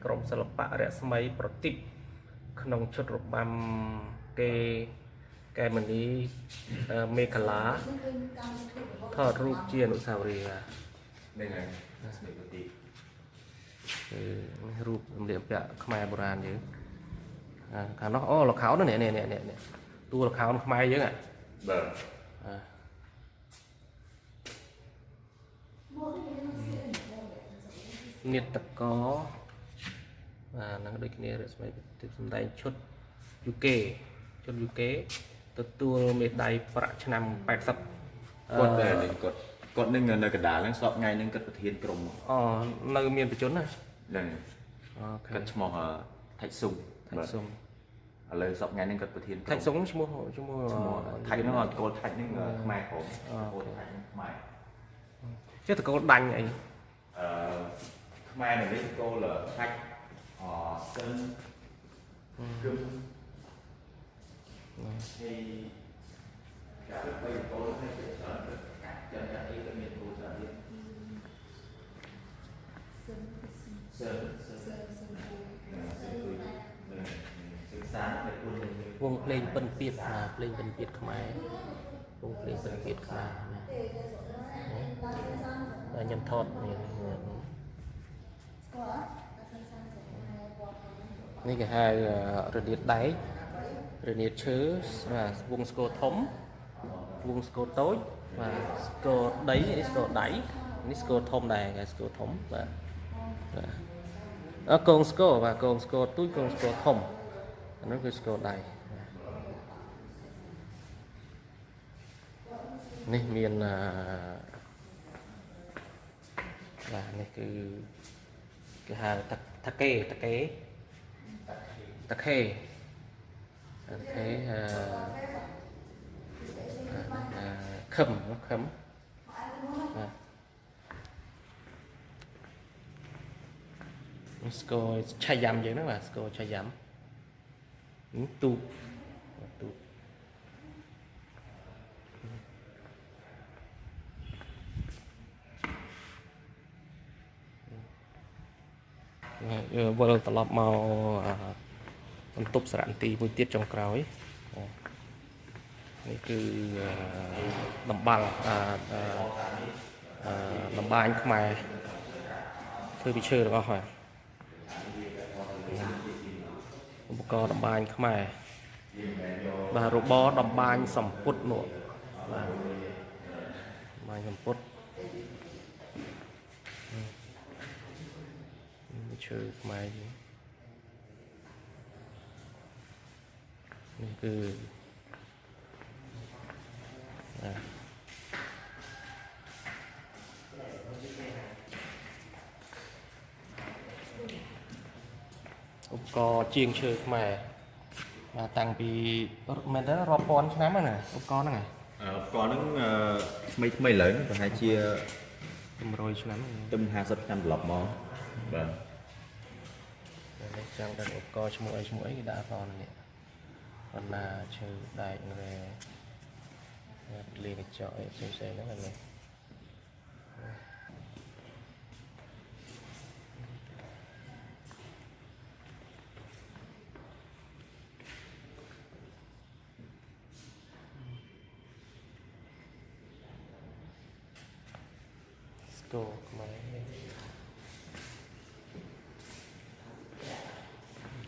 ក្រុមសិល្បៈរស្មីប្រទីបក្នុងឈុតរបាំគេកែមនីមេកាឡាថតរូបជាអនុស្សាវរីយ៍đây này rស្មីប្រទីបរូបសម្លៀកបំពាក់ខ្មែរបុរាណយើងខាងនោះអូលខោននេះតួលខោនខ្មែរយើងបាទនេតកបាទនឹងដូចគ្នារស្មីប្រទីបសម្ដែងឈុតយូកេទទួលមេដាយប្រាក់ឆ្នាំ80គាត់តែនឹងគាត់នឹងនៅកណ្ដាលហ្នឹងសពថ្ងៃនឹងគាត់ប្រធានក្រុមអូនៅមានបជនណាហ្នឹងគាត់ឈ្មោះថៃសុំឥឡូវសពថ្ងៃនឹងគាត់ប្រធានថៃសុំឈ្មោះថៃហ្នឹងអត់គោលថៃហ្នឹងខ្មែរក្រុមគោលថៃហ្នឹងខ្មែរចេះតកូលដាញ់អីខ្មែរនៅនេះគោលថៃសិនគឹមthì cả lúc bây giờ tôi thấy cái sợ chân ra đi cái miền tôi sợ điวงเพลงเป็นเปียดเพลงเป็นเปียดขมายวงเพลงเป็นเปียดขมาแล้วยันทอดนี่ก็haiระดิษฐ์đáy rồi nhiệt chứa và vùng sco thống vùng sco tối và sco đấy sco đáy sco thông này cái sco thống và con sco và con sco túi con sco thông nó cái sco đáy này miền và này cái hàng tắc kê thế khẩm sco chai dầm vậy đó mà sco chai dầm tu vừa tập lọp màuបន្ទប់សារន្ទីមួយទៀតចុងក្រោយនេះគឺដំបាញខ្មែរធ្វើពីឈើទាំងអស់ហើយឧបករណ៍ដំបាញខ្មែរបាទរបរដំបាញសម្ពុតនោះបាទដំបាញសម្ពុតឈើខ្មែរនេះគឺឧបករណ៍ជាងឈើខ្មែរតាំងពីមែនទេរាប់ពាន់ឆ្នាំហ្នឹងណាឧបករណ៍ហ្នឹងថ្មីឥឡូវហ្នឹងប្រហែលជា100ឆ្នាំទៅ50ឆ្នាំត្រឡប់មកបាទនេះចាំដល់ឧបករណ៍ឈ្មោះអីគេដាក់អត់នេះបណ្ណាឈើដែករែលេខកញ្ចក់អីផ្សេងៗហ្នឹងហ្នឹងស្គរខ្មែរ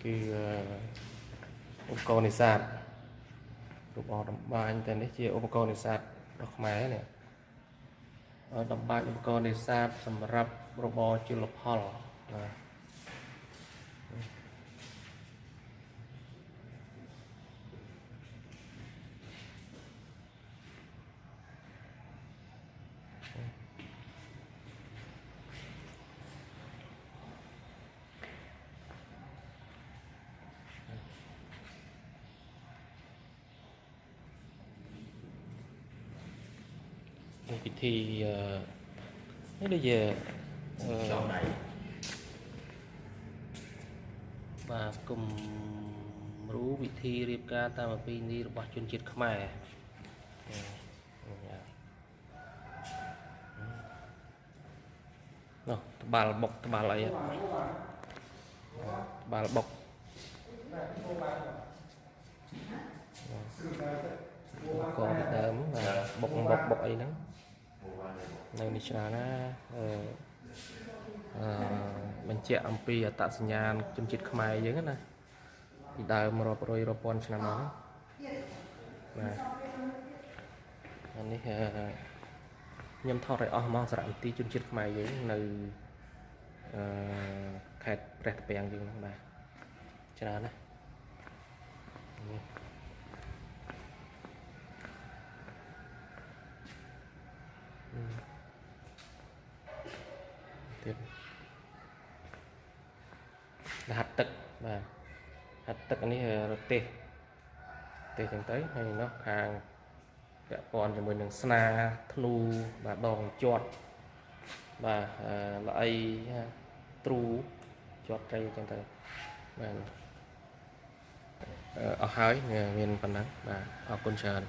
គឺឧបករណ៍នេសាទរបស់ដំបាញតែនេះជាឧបករណ៍នេសាទរបស់ខ្មែរនេះដំបាញឧបករណ៍នេសាទសម្រាប់របរជលផលពិធីនេះដូចជាបាទគំរូវិធីរៀបការតាមប្រពៃណីរបស់ជនជាតិខ្មែរនោះត្បាល់បុកត្បាល់អី បាល់បុកកពីដើមបុកអីហ្នឹងនៅនេះច្រើនណាបញ្ជាក់អំពីអត្តសញ្ញាណជនជាតិខ្មែរយើងណាពីដើមរាប់រយរាប់ពាន់ឆ្នាំមកបាទអានេះខ្ញុំថតឲ្យអស់មកសារៈនីតិជនជាតិខ្មែរយើងនៅខេត្តព្រះត្រពាំងយើងហ្នឹងបាទច្រើនណាទៀតហាត់ទឹកបាទហាត់ទឹកនេះរទេសចឹងទៅហើយនោះខាងពាក់ព័ន្ធជាមួយនឹងស្នាធ្នូបាទដងជាត់បាទល្អីទ្រូជាប់ត្រីចឹងទៅបាទអស់ហើយមានប៉ុណ្ណឹងបាទអរគុណច្រើន